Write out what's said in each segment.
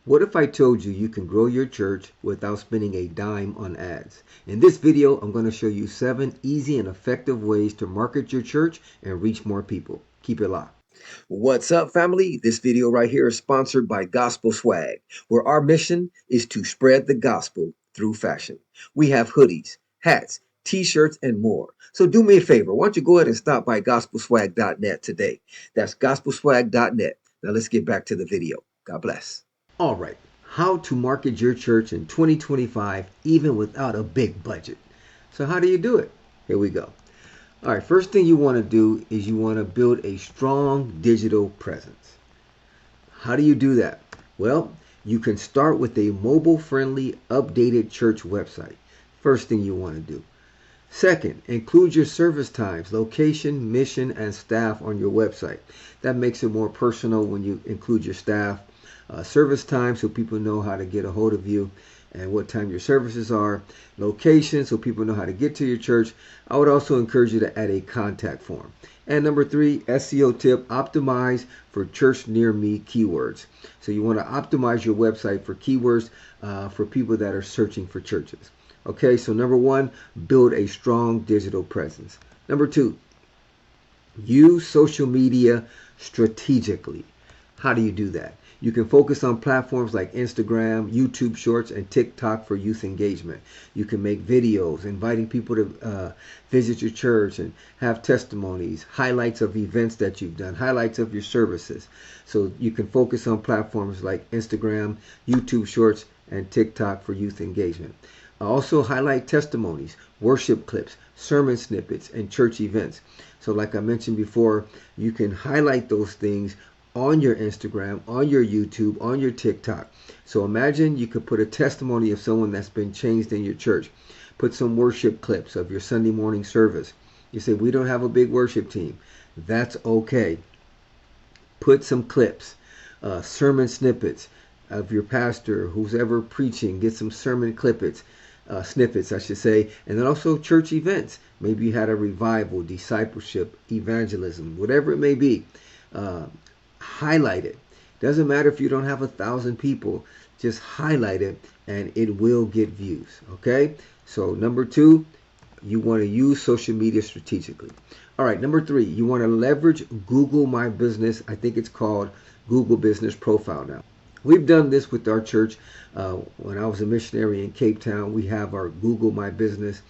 What if I told you you can grow your church without spending a dime on ads? In this video, I'm going to show you 7 easy and effective ways to market your church and reach more people. Keep it locked. What's up, family? This video right here is sponsored by Gospel Swag, where our mission is to spread the gospel through fashion. We have hoodies, hats, t-shirts, and more. So do me a favor. Why don't you go ahead and stop by gospelswag.net today. That's gospelswag.net. Now let's get back to the video. God bless. All right, how to market your church in 2025 even without a big budget. So how do you do it? Here we go. All right, first thing you want to do is you want to build a strong digital presence. How do you do that? Well, you can start with a mobile-friendly, updated church website. First thing you want to do. Second, include your service times, location, mission, and staff on your website. That makes it more personal when you include your staff. Service time so people know how to get a hold of you and what time your services are. Location so people know how to get to your church. I would also encourage you to add a contact form. And number 3, SEO tip, optimize for church near me keywords. So you want to optimize your website for keywords for people that are searching for churches. Okay, so number 1, build a strong digital presence. Number 2, use social media strategically. How do you do that? You can focus on platforms like Instagram, YouTube Shorts, and TikTok for youth engagement. You can make videos inviting people to visit your church and have testimonies, highlights of events that you've done, highlights of your services. So you can focus on platforms like Instagram, YouTube Shorts, and TikTok for youth engagement. Also highlight testimonies, worship clips, sermon snippets, and church events. So like I mentioned before, you can highlight those things on your Instagram, on your YouTube, on your TikTok. So imagine you could put a testimony of someone that's been changed in your church. Put some worship clips of your Sunday morning service. You say, we don't have a big worship team. That's okay. Put some clips, sermon snippets of your pastor, who's ever preaching. Get some sermon snippets, I should say. And then also church events. Maybe you had a revival, discipleship, evangelism, whatever it may be. Highlight it. Doesn't matter if you don't have 1,000 people, just highlight it and it will get views. Okay, so number 2, you want to use social media strategically. All right, number 3, you want to leverage Google My Business. I think it's called Google Business Profile now. We've done this with our church. When I was a missionary in Cape Town, we have our Google My Business,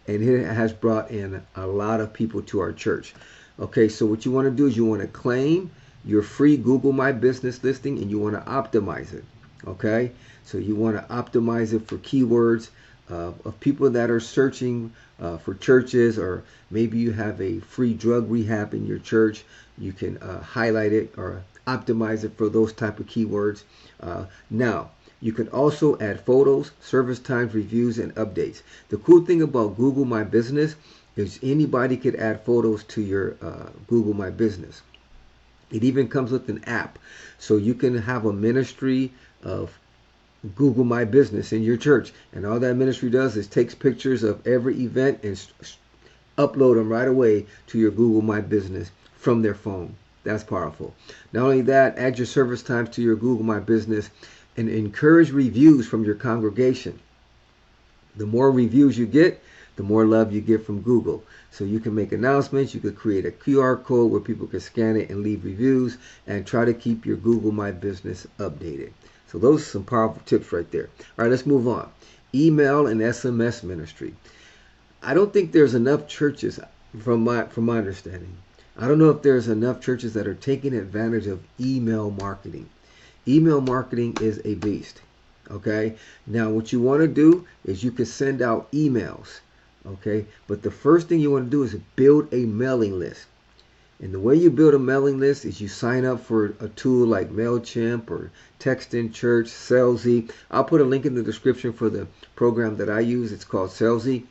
and it has brought in a lot of people to our church. Okay, so what you want to do is you want to claim your free Google My Business listing and you want to optimize it. Okay, so you want to optimize it for keywords of people that are searching for churches, or maybe you have a free drug rehab in your church. You can highlight it or optimize it for those type of keywords. Now, you can also add photos, service times, reviews, and updates. The cool thing about Google My Business is anybody could add photos to your Google My Business. It even comes with an app, so you can have a ministry of Google My Business in your church, and all that ministry does is takes pictures of every event and upload them right away to your Google My Business from their phone. That's powerful. Not only that, add your service times to your Google My Business and encourage reviews from your congregation. The more reviews you get, the more love you get from Google. So you can make announcements, you could create a QR code where people can scan it and leave reviews, and try to keep your Google My Business updated. So those are some powerful tips right there. All right, let's move on. Email and SMS ministry. I don't think there's enough churches, from my understanding, I don't know if there's enough churches that are taking advantage of email marketing. Email marketing is a beast. Okay, now what you want to do is you can send out emails. Okay, but the first thing you want to do is build a mailing list. And the way you build a mailing list is you sign up for a tool like Mailchimp or Text in Church, Selzy. I'll put a link in the description for the program that I use. It's called Selzy.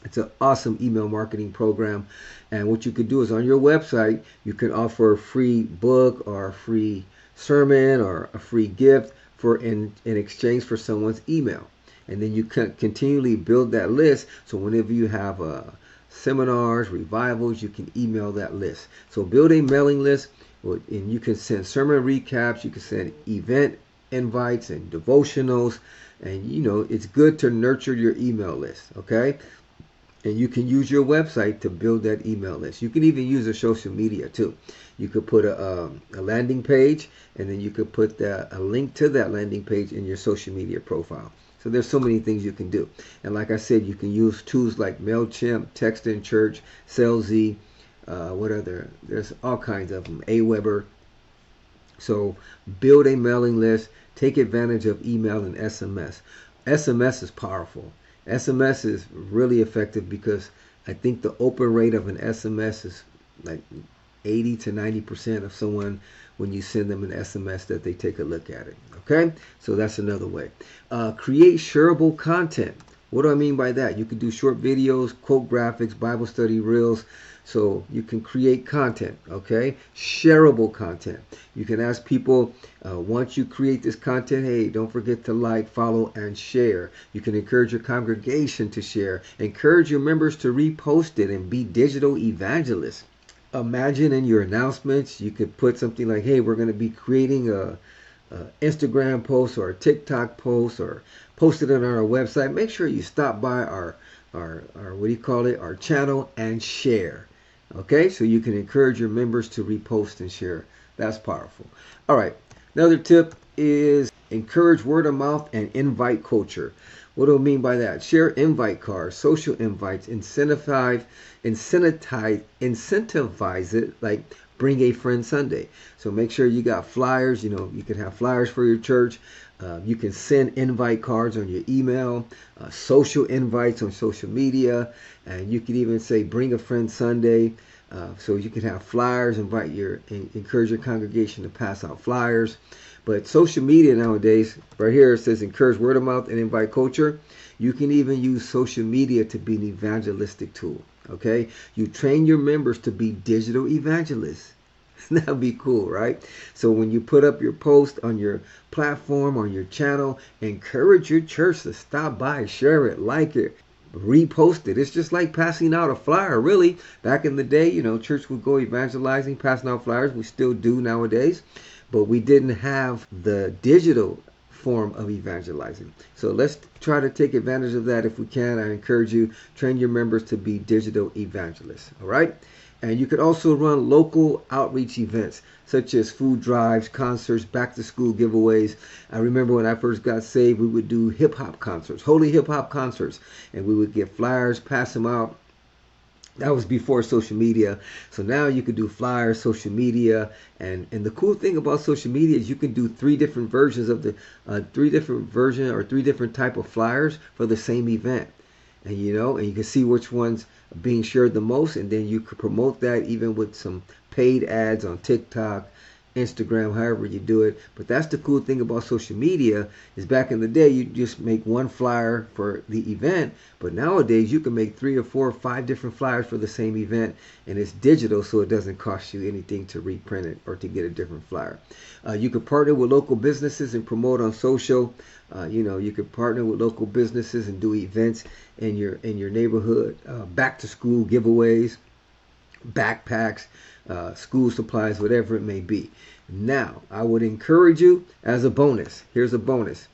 It's an awesome email marketing program. And what you could do is on your website, you can offer a free book or a free sermon or a free gift in exchange for someone's email. And then you can continually build that list, so whenever you have seminars, revivals, you can email that list. So build a mailing list, and you can send sermon recaps, you can send event invites and devotionals. And it's good to nurture your email list, okay? And you can use your website to build that email list. You can even use a social media too. You could put a landing page, and then you could put a link to that landing page in your social media profile. So there's so many things you can do. And like I said, you can use tools like Mailchimp, Text in Church, Selzy, there's all kinds of them, Aweber. So build a mailing list, take advantage of email and SMS. SMS is powerful. SMS is really effective because I think the open rate of an SMS is like 80 to 90% of someone, when you send them an SMS, that they take a look at it. Okay, so that's another way. Create shareable content. What do I mean by that? You can do short videos, quote graphics, Bible study reels. So you can create content, okay? Shareable content. You can ask people, once you create this content, hey, don't forget to like, follow, and share. You can encourage your congregation to share. Encourage your members to repost it and be digital evangelists. Imagine in your announcements, you could put something like, hey, we're going to be creating a Instagram post or a TikTok post, or post it on our website. Make sure you stop by our our channel and share. Okay, so you can encourage your members to repost and share. That's powerful. All right, another tip is encourage word of mouth and invite culture. What do I mean by that? Share invite cards, social invites, incentivize it, like Bring a Friend Sunday. So make sure you got flyers. You can have flyers for your church. You can send invite cards on your email, social invites on social media, and you can even say Bring a Friend Sunday. So you can have flyers, encourage your congregation to pass out flyers. But social media nowadays, right here it says encourage word of mouth and invite culture. You can even use social media to be an evangelistic tool. Okay, you train your members to be digital evangelists. That'd be cool, right? So when you put up your post on your platform, on your channel, encourage your church to stop by, share it, like it, repost it. It's just like passing out a flyer, really. Back in the day, church would go evangelizing, passing out flyers. We still do nowadays, but we didn't have the digital form of evangelizing. So let's try to take advantage of that if we can. I encourage you, train your members to be digital evangelists. All right. And you could also run local outreach events such as food drives, concerts, back to school giveaways. I remember when I first got saved, we would do hip hop concerts, holy hip hop concerts, and we would get flyers, pass them out. That was before social media. So now you can do flyers, social media, and the cool thing about social media is you can do three different versions of the three different type of flyers for the same event. And and you can see which ones are being shared the most, and then you could promote that even with some paid ads on TikTok, Instagram, however you do it. But that's the cool thing about social media, is back in the day you just make one flyer for the event, but nowadays you can make 3 or 4 or 5 different flyers for the same event, and it's digital, so it doesn't cost you anything to reprint it or to get a different flyer. You could partner with local businesses and promote on social. You could partner with local businesses and do events in your neighborhood, back to school giveaways, backpacks, school supplies, whatever it may be. Now, I would encourage you as a bonus. Here's a bonus.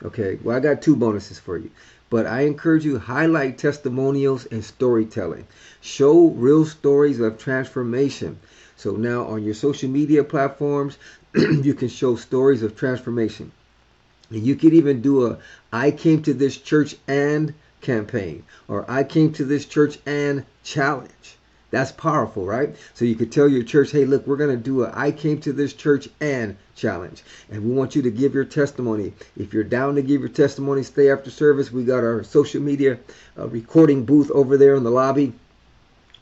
Okay, well, I got 2 bonuses for you. But I encourage you, highlight testimonials and storytelling. Show real stories of transformation. So now on your social media platforms, you can show stories of transformation. And you could even do a I came to this church and campaign, or I came to this church and challenge. That's powerful, right? So you could tell your church, hey, look, we're going to do a I came to this church and challenge. And we want you to give your testimony. If you're down to give your testimony, stay after service. We got our social media recording booth over there in the lobby.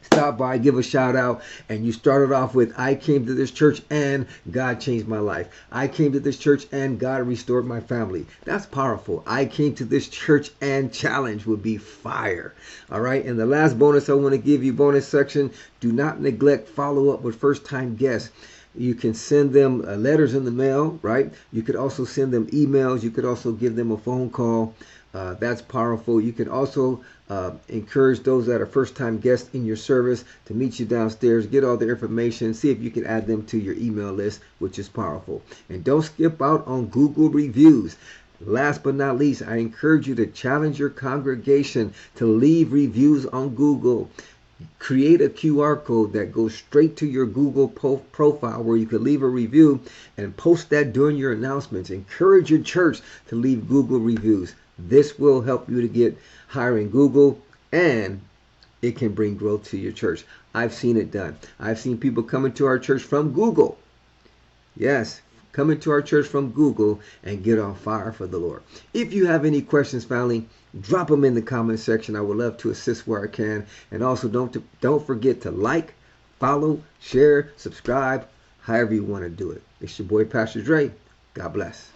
Stop by, give a shout out, and you started off with, I came to this church and God changed my life. I came to this church and God restored my family. That's powerful. I came to this church and challenge would be fire. All right. And the last bonus I want to give you, bonus section, do not neglect follow up with first time guests. You can send them letters in the mail, right? You could also send them emails. You could also give them a phone call. That's powerful. You can also encourage those that are first-time guests in your service to meet you downstairs, get all their information, see if you can add them to your email list, which is powerful. And don't skip out on Google reviews. Last but not least, I encourage you to challenge your congregation to leave reviews on Google. Create a QR code that goes straight to your Google profile where you can leave a review and post that during your announcements. Encourage your church to leave Google reviews. This will help you to get higher in Google, and it can bring growth to your church. I've seen it done. I've seen people coming to our church from Google. Yes, coming to our church from Google and get on fire for the Lord. If you have any questions, family, drop them in the comment section. I would love to assist where I can. And also don't forget to like, follow, share, subscribe, however you want to do it. It's your boy, Pastor Dre. God bless.